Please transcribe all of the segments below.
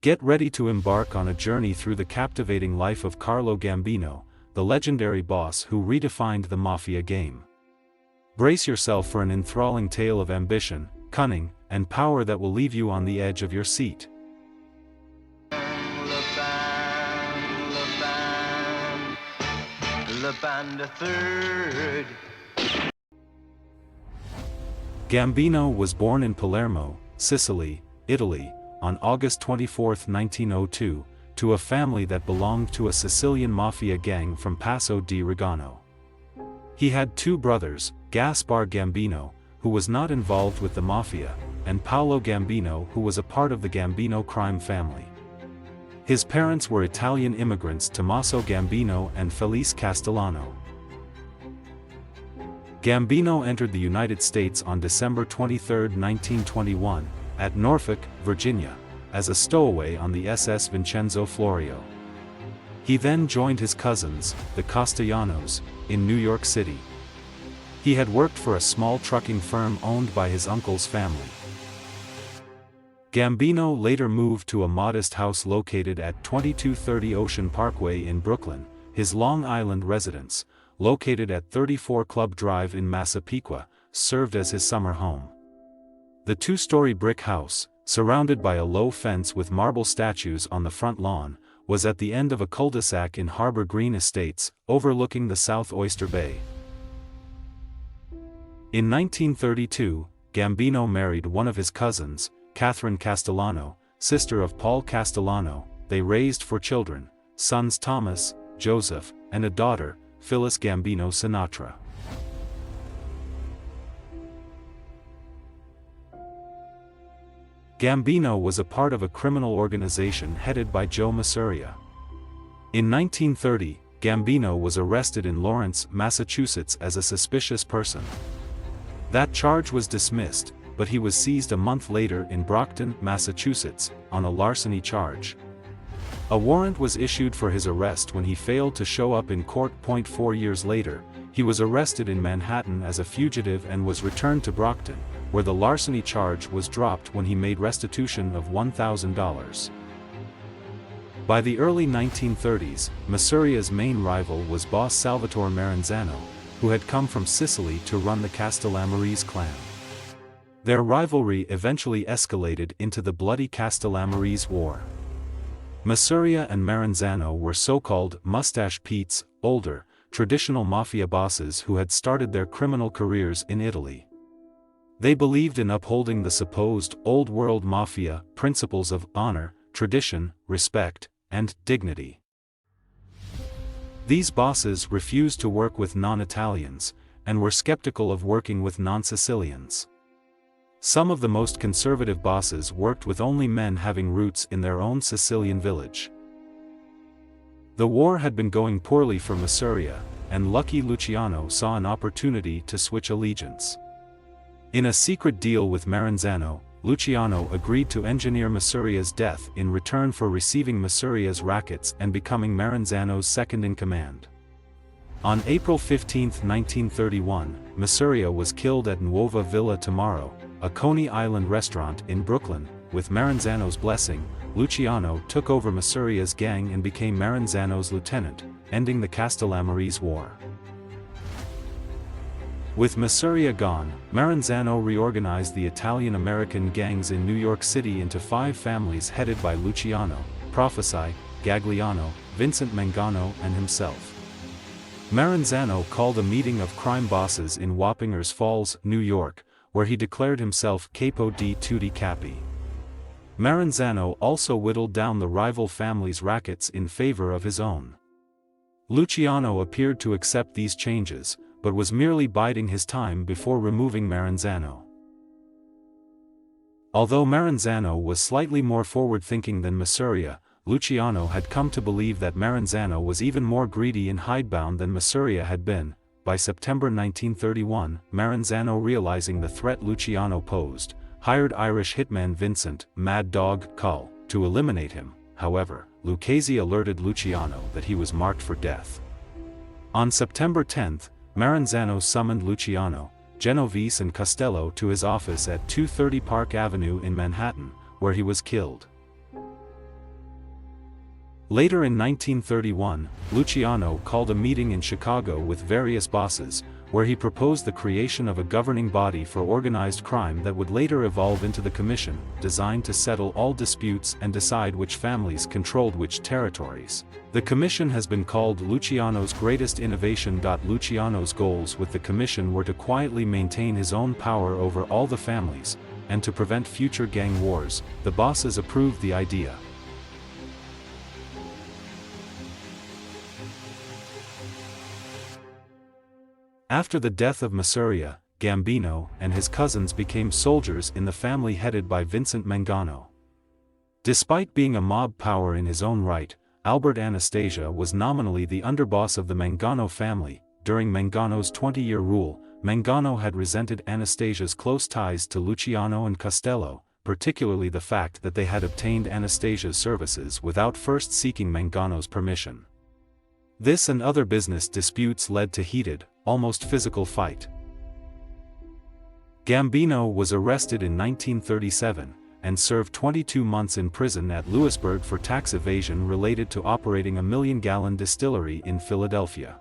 Get ready to embark on a journey through the captivating life of Carlo Gambino, the legendary boss who redefined the Mafia game. Brace yourself for an enthralling tale of ambition, cunning, and power that will leave you on the edge of your seat. Gambino was born in Palermo, Sicily, Italy, on August 24, 1902, to a family that belonged to a Sicilian mafia gang from Passo di Regano. He had two brothers, Gaspar Gambino, who was not involved with the mafia, and Paolo Gambino, who was a part of the Gambino crime family. His parents were Italian immigrants Tommaso Gambino and Felice Castellano. Gambino entered the United States on December 23, 1921, at Norfolk, Virginia, as a stowaway on the SS Vincenzo Florio. He then joined his cousins, the Castellanos, in New York City. He had worked for a small trucking firm owned by his uncle's family. Gambino later moved to a modest house located at 2230 Ocean Parkway in Brooklyn, his Long Island residence, located at 34 Club Drive in Massapequa, served as his summer home. The two-story brick house, surrounded by a low fence with marble statues on the front lawn, was at the end of a cul-de-sac in Harbor Green Estates, overlooking the South Oyster Bay. In 1932, Gambino married one of his cousins, Catherine Castellano, sister of Paul Castellano. They raised 4 children, sons Thomas, Joseph, and a daughter, Phyllis Gambino Sinatra. Gambino was a part of a criminal organization headed by Joe Masuria. In 1930, Gambino was arrested in Lawrence, Massachusetts as a suspicious person. That charge was dismissed, but he was seized a month later in Brockton, Massachusetts, on a larceny charge. A warrant was issued for his arrest when he failed to show up in court. 4 years later, he was arrested in Manhattan as a fugitive and was returned to Brockton, where the larceny charge was dropped when he made restitution of $1,000. By the early 1930s, Masuria's main rival was boss Salvatore Maranzano, who had come from Sicily to run the Castellamarese clan. Their rivalry eventually escalated into the bloody Castellamarese War. Masuria and Maranzano were so-called Mustache Pete's, older, traditional mafia bosses who had started their criminal careers in Italy. They believed in upholding the supposed old-world mafia principles of honor, tradition, respect, and dignity. These bosses refused to work with non-Italians, and were skeptical of working with non-Sicilians. Some of the most conservative bosses worked with only men having roots in their own Sicilian village. The war had been going poorly for Masuria, and Lucky Luciano saw an opportunity to switch allegiance. In a secret deal with Maranzano, Luciano agreed to engineer Masuria's death in return for receiving Masuria's rackets and becoming Maranzano's second-in-command. On April 15, 1931, Masuria was killed at Nuova Villa Tomaro, a Coney Island restaurant in Brooklyn. With Maranzano's blessing, Luciano took over Masuria's gang and became Maranzano's lieutenant, ending the Castellamarese War. With Masuria gone, Maranzano reorganized the Italian-American gangs in New York City into 5 families headed by Luciano, Prophesai, Gagliano, Vincent Mangano and himself. Maranzano called a meeting of crime bosses in Wappingers Falls, New York, where he declared himself Capo di Tutti Capi. Maranzano also whittled down the rival families' rackets in favor of his own. Luciano appeared to accept these changes, but was merely biding his time before removing Maranzano. Although Maranzano was slightly more forward-thinking than Masuria, Luciano had come to believe that Maranzano was even more greedy and hidebound than Masuria had been. By September 1931, Maranzano, realizing the threat Luciano posed, hired Irish hitman Vincent "Mad Dog" Cull to eliminate him. However, Lucchese alerted Luciano that he was marked for death. On September 10, Maranzano summoned Luciano, Genovese and Costello to his office at 230 Park Avenue in Manhattan, where he was killed. Later in 1931, Luciano called a meeting in Chicago with various bosses, where he proposed the creation of a governing body for organized crime that would later evolve into the Commission, designed to settle all disputes and decide which families controlled which territories. The Commission has been called Luciano's greatest innovation. Luciano's goals with the Commission were to quietly maintain his own power over all the families, and to prevent future gang wars. The bosses approved the idea. After the death of Masuria, Gambino and his cousins became soldiers in the family headed by Vincent Mangano. Despite being a mob power in his own right, Albert Anastasia was nominally the underboss of the Mangano family. During Mangano's 20-year rule, Mangano had resented Anastasia's close ties to Luciano and Costello, particularly the fact that they had obtained Anastasia's services without first seeking Mangano's permission. This and other business disputes led to heated, almost physical fight. Gambino was arrested in 1937, and served 22 months in prison at Lewisburg for tax evasion related to operating a million-gallon distillery in Philadelphia.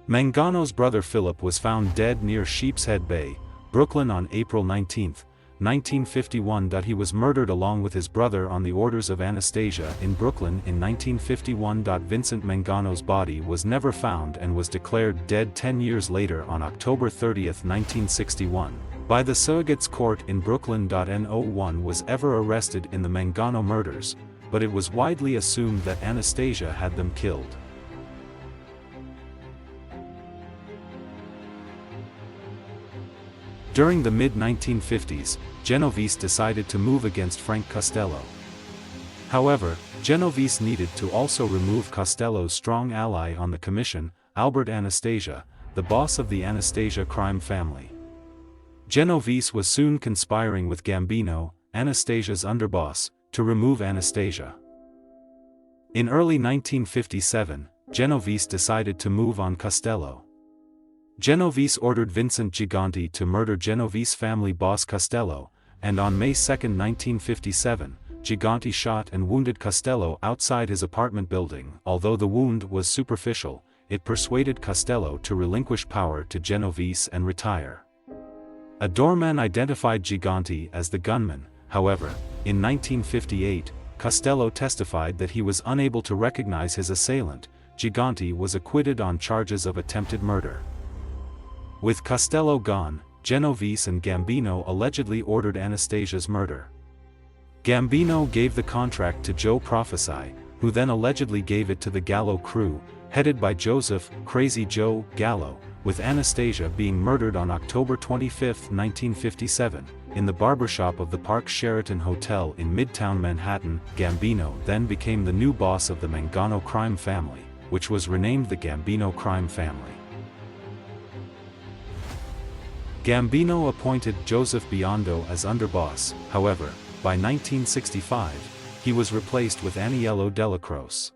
Mangano's brother Philip was found dead near Sheepshead Bay, Brooklyn on April 19, 1951. He was murdered along with his brother on the orders of Anastasia in Brooklyn in 1951. Vincent Mangano's body was never found and was declared dead 10 years later on October 30, 1961, by the Surrogates Court in Brooklyn. No one was ever arrested in the Mangano murders, but it was widely assumed that Anastasia had them killed. During the mid-1950s, Genovese decided to move against Frank Costello. However, Genovese needed to also remove Costello's strong ally on the Commission, Albert Anastasia, the boss of the Anastasia crime family. Genovese was soon conspiring with Gambino, Anastasia's underboss, to remove Anastasia. In early 1957, Genovese decided to move on Costello. Genovese ordered Vincent Giganti to murder Genovese family boss Costello, and on May 2, 1957, Giganti shot and wounded Costello outside his apartment building. Although the wound was superficial, it persuaded Costello to relinquish power to Genovese and retire. A doorman identified Giganti as the gunman. However, in 1958, Costello testified that he was unable to recognize his assailant. Giganti was acquitted on charges of attempted murder. With Costello gone, Genovese and Gambino allegedly ordered Anastasia's murder. Gambino gave the contract to Joe Prophesy, who then allegedly gave it to the Gallo crew, headed by Joseph "Crazy Joe" Gallo, with Anastasia being murdered on October 25, 1957, in the barbershop of the Park Sheraton Hotel in Midtown Manhattan. Gambino then became the new boss of the Mangano crime family, which was renamed the Gambino crime family. Gambino appointed Joseph Biondo as underboss. However, by 1965, he was replaced with Aniello Delacroce.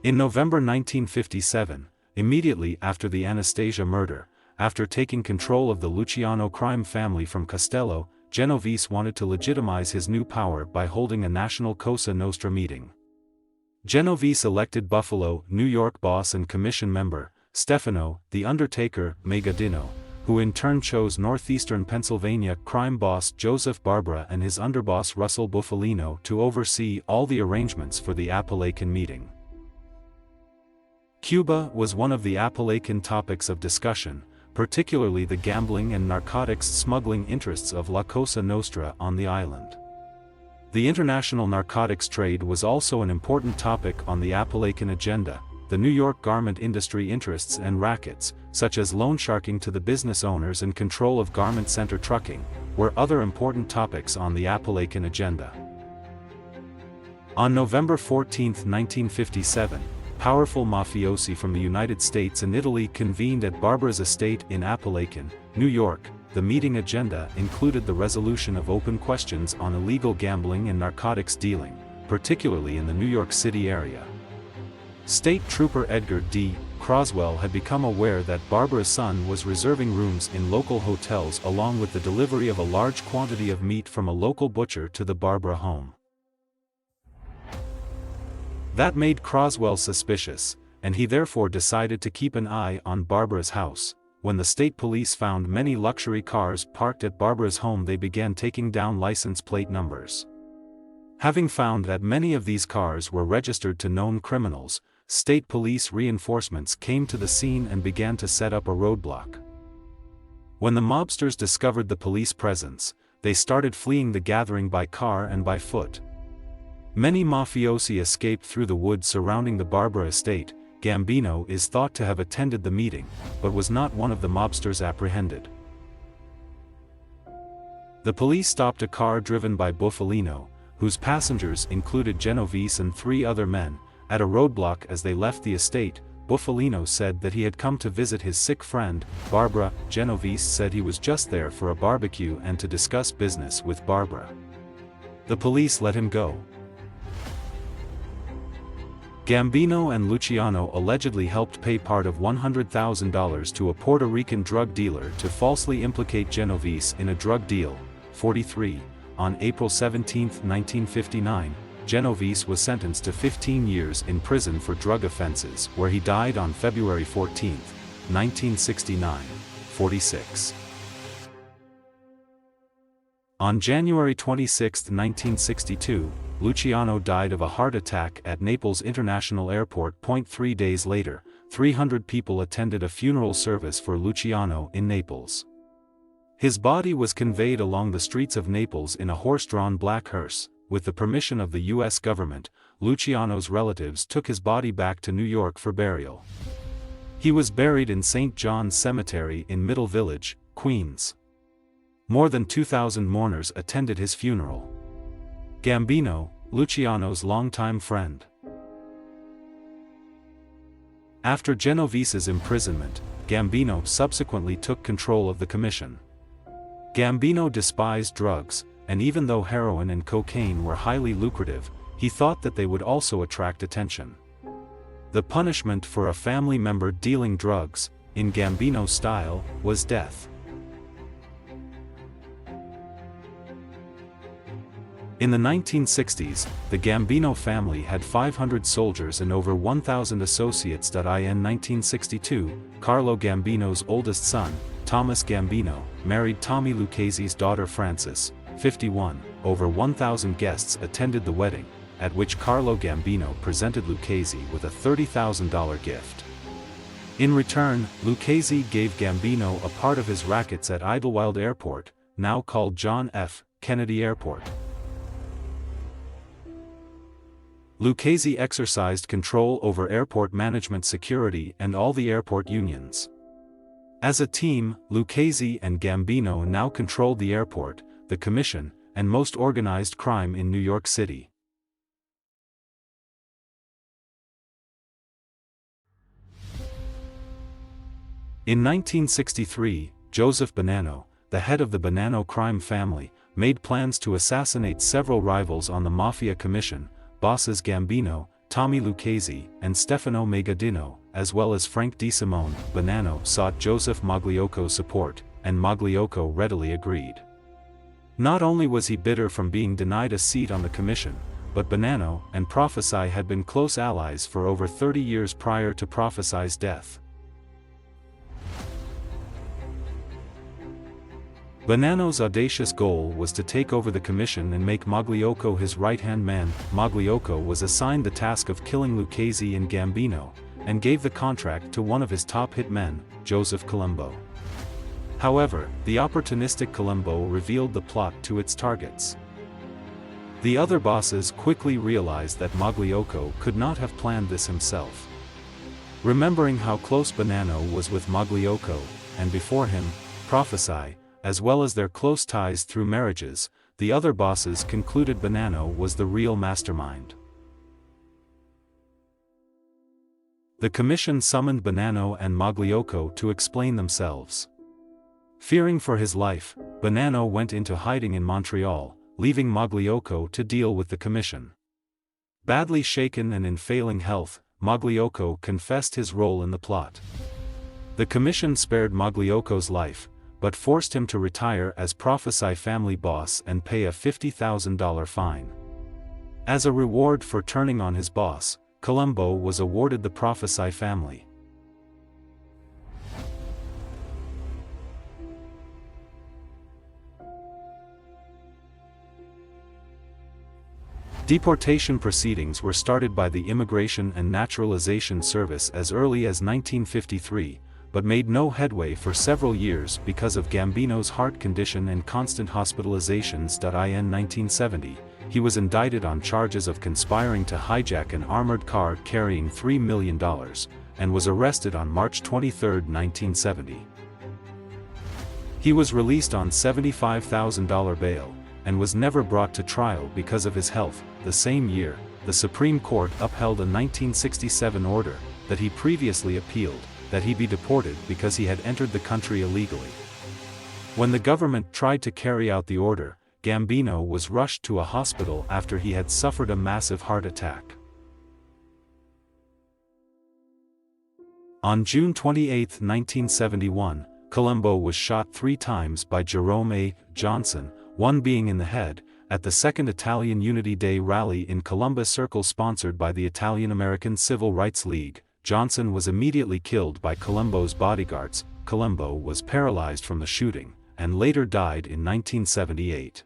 In November 1957, immediately after the Anastasia murder, after taking control of the Luciano crime family from Costello, Genovese wanted to legitimize his new power by holding a national Cosa Nostra meeting. Genovese elected Buffalo, New York boss and commission member, Stefano "The Undertaker" Megadino, who in turn chose northeastern Pennsylvania crime boss Joseph Barbara and his underboss Russell Buffalino to oversee all the arrangements for the Appalachian meeting. Cuba was one of the Appalachian topics of discussion, particularly the gambling and narcotics smuggling interests of La Cosa Nostra on the island. The international narcotics trade was also an important topic on the Appalachian agenda. The New York garment industry interests and rackets, such as loan sharking to the business owners and control of garment center trucking, were other important topics on the Appalachian agenda. On November 14, 1957, powerful mafiosi from the United States and Italy convened at Barbara's estate in Appalachian, New York. The meeting agenda included the resolution of open questions on illegal gambling and narcotics dealing, particularly in the New York City area. State Trooper Edgar D. Croswell had become aware that Barbara's son was reserving rooms in local hotels along with the delivery of a large quantity of meat from a local butcher to the Barbara home. That made Croswell suspicious, and he therefore decided to keep an eye on Barbara's house. When the state police found many luxury cars parked at Barbara's home, they began taking down license plate numbers. Having found that many of these cars were registered to known criminals, state police reinforcements came to the scene and began to set up a roadblock. When the mobsters discovered the police presence, they started fleeing the gathering by car and by foot. Many mafiosi escaped through the woods surrounding the Barbara estate. Gambino is thought to have attended the meeting, but was not one of the mobsters apprehended. The police stopped a car driven by Buffalino, whose passengers included Genovese and 3 other men. At a roadblock as they left the estate, Buffalino said that he had come to visit his sick friend, Barbara. Genovese said he was just there for a barbecue and to discuss business with Barbara. The police let him go. Gambino and Luciano allegedly helped pay part of $100,000 to a Puerto Rican drug dealer to falsely implicate Genovese in a drug deal. 43. On April 17, 1959, Genovese was sentenced to 15 years in prison for drug offenses, where he died on February 14, 1969. 46. On January 26, 1962, Luciano died of a heart attack at Naples International Airport. 3 days later, 300 people attended a funeral service for Luciano in Naples. His body was conveyed along the streets of Naples in a horse-drawn black hearse. With the permission of the U.S. government, Luciano's relatives took his body back to New York for burial. He was buried in St. John's Cemetery in Middle Village, Queens. More than 2,000 mourners attended his funeral. Gambino, Luciano's longtime friend. After Genovese's imprisonment, Gambino subsequently took control of the commission. Gambino despised drugs, and even though heroin and cocaine were highly lucrative, he thought that they would also attract attention. The punishment for a family member dealing drugs, in Gambino's style, was death. In the 1960s, the Gambino family had 500 soldiers and over 1,000 associates. In 1962, Carlo Gambino's oldest son, Thomas Gambino, married Tommy Lucchese's daughter Frances, 51. Over 1,000 guests attended the wedding, at which Carlo Gambino presented Lucchese with a $30,000 gift. In return, Lucchese gave Gambino a part of his rackets at Idlewild Airport, now called John F. Kennedy Airport. Lucchese exercised control over airport management, security, and all the airport unions. As a team, Lucchese and Gambino now controlled the airport, the commission, and most organized crime in New York City. In 1963, Joseph Bonanno, the head of the Bonanno crime family, made plans to assassinate several rivals on the Mafia commission, bosses Gambino, Tommy Lucchese, and Stefano Megadino, as well as Frank DeSimone. Bonanno sought Joseph Magliocco's support, and Magliocco readily agreed. Not only was he bitter from being denied a seat on the commission, but Bonanno and Prophesy had been close allies for over 30 years prior to Prophesay's death. Bonanno's audacious goal was to take over the commission and make Magliocco his right-hand man. Magliocco was assigned the task of killing Lucchese and Gambino, and gave the contract to one of his top hitmen, Joseph Colombo. However, the opportunistic Colombo revealed the plot to its targets. The other bosses quickly realized that Magliocco could not have planned this himself. Remembering how close Bonanno was with Magliocco, and before him, Prophesy, as well as their close ties through marriages, the other bosses concluded Bonanno was the real mastermind. The commission summoned Bonanno and Magliocco to explain themselves. Fearing for his life, Bonanno went into hiding in Montreal, leaving Magliocco to deal with the commission. Badly shaken and in failing health, Magliocco confessed his role in the plot. The commission spared Magliocco's life, but forced him to retire as Prophesy family boss and pay a $50,000 fine. As a reward for turning on his boss, Colombo was awarded the Prophesy family. Deportation proceedings were started by the Immigration and Naturalization Service as early as 1953, but made no headway for several years because of Gambino's heart condition and constant hospitalizations. In 1970, he was indicted on charges of conspiring to hijack an armored car carrying $3 million, and was arrested on March 23, 1970. He was released on $75,000 bail, and was never brought to trial because of his health. The same year, the Supreme Court upheld a 1967 order, that he previously appealed, that he be deported because he had entered the country illegally. When the government tried to carry out the order, Gambino was rushed to a hospital after he had suffered a massive heart attack. On June 28, 1971, Colombo was shot 3 times by Jerome A. Johnson, one being in the head, at the Second Italian Unity Day rally in Columbus Circle sponsored by the Italian-American Civil Rights League. Johnson was immediately killed by Colombo's bodyguards. Colombo was paralyzed from the shooting, and later died in 1978.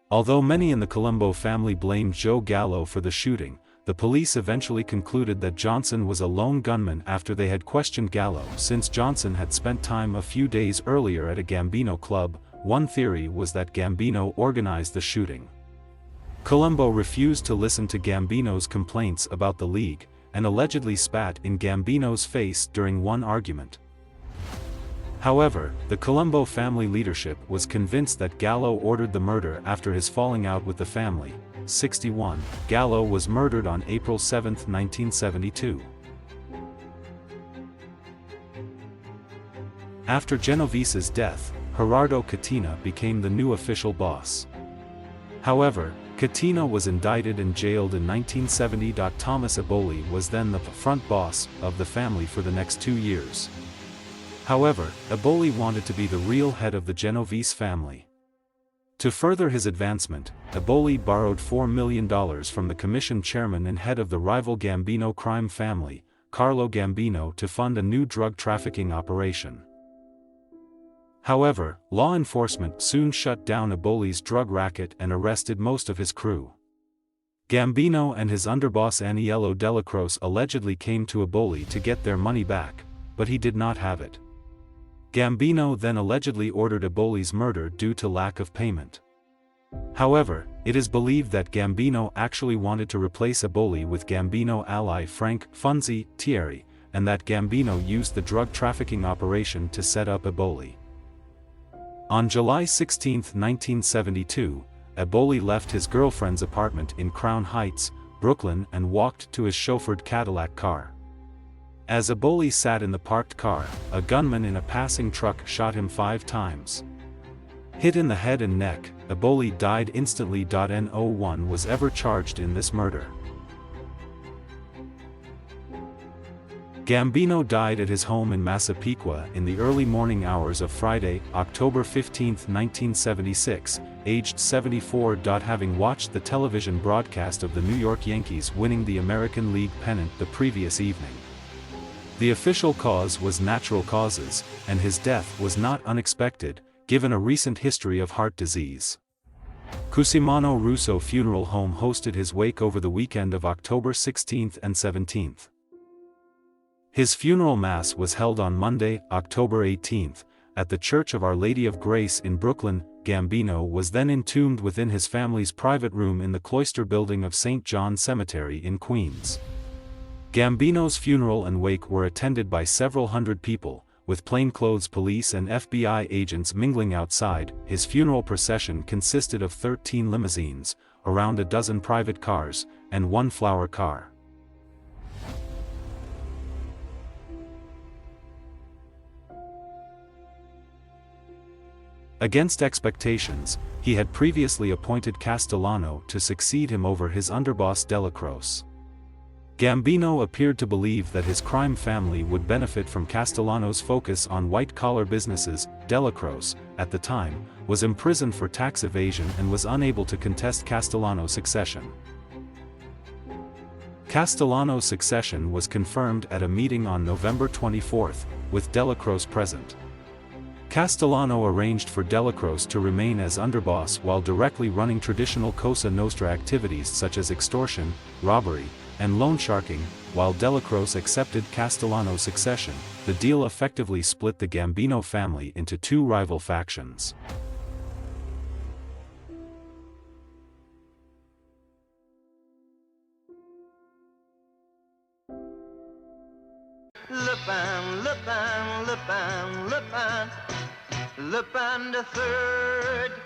Although many in the Colombo family blamed Joe Gallo for the shooting, the police eventually concluded that Johnson was a lone gunman after they had questioned Gallo since Johnson had spent time a few days earlier at a Gambino club. One theory was that Gambino organized the shooting. Colombo refused to listen to Gambino's complaints about the League, and allegedly spat in Gambino's face during one argument. However, the Colombo family leadership was convinced that Gallo ordered the murder after his falling out with the family. 61. Gallo was murdered on April 7, 1972. After Genovese's death, Gerardo Catina became the new official boss. However, Catina was indicted and jailed in 1970. Thomas Eboli was then the front boss of the family for the next 2 years. However, Eboli wanted to be the real head of the Genovese family. To further his advancement, Eboli borrowed $4 million from the commission chairman and head of the rival Gambino crime family, Carlo Gambino, to fund a new drug trafficking operation. However, law enforcement soon shut down Eboli's drug racket and arrested most of his crew. Gambino and his underboss Aniello Delacroce allegedly came to Eboli to get their money back, but he did not have it. Gambino then allegedly ordered Eboli's murder due to lack of payment. However, it is believed that Gambino actually wanted to replace Eboli with Gambino ally Frank Funzi Thierry, and that Gambino used the drug trafficking operation to set up Eboli. On July 16, 1972, Eboli left his girlfriend's apartment in Crown Heights, Brooklyn, and walked to his chauffeured Cadillac car. As Eboli sat in the parked car, a gunman in a passing truck shot him 5 times. Hit in the head and neck, Eboli died instantly. No one was ever charged in this murder. Gambino died at his home in Massapequa in the early morning hours of Friday, October 15, 1976, aged 74. Having watched the television broadcast of the New York Yankees winning the American League pennant the previous evening. The official cause was natural causes, and his death was not unexpected, given a recent history of heart disease. Cusimano Russo Funeral Home hosted his wake over the weekend of October 16 and 17. His funeral mass was held on Monday, October 18, at the Church of Our Lady of Grace in Brooklyn. Gambino was then entombed within his family's private room in the cloister building of St. John Cemetery in Queens. Gambino's funeral and wake were attended by several hundred people, with plainclothes police and FBI agents mingling outside. His funeral procession consisted of 13 limousines, around a dozen private cars, and 1 flower car. Against expectations, he had previously appointed Castellano to succeed him over his underboss Delacroce. Gambino appeared to believe that his crime family would benefit from Castellano's focus on white-collar businesses. Delacroce, at the time, was imprisoned for tax evasion and was unable to contest Castellano's succession. Castellano's succession was confirmed at a meeting on November 24, with Delacroce present. Castellano arranged for Delacroce to remain as underboss while directly running traditional Cosa Nostra activities such as extortion, robbery, and loan sharking. While Delacroce accepted Castellano's succession, the deal effectively split the Gambino family into two rival factions. Lupin the third.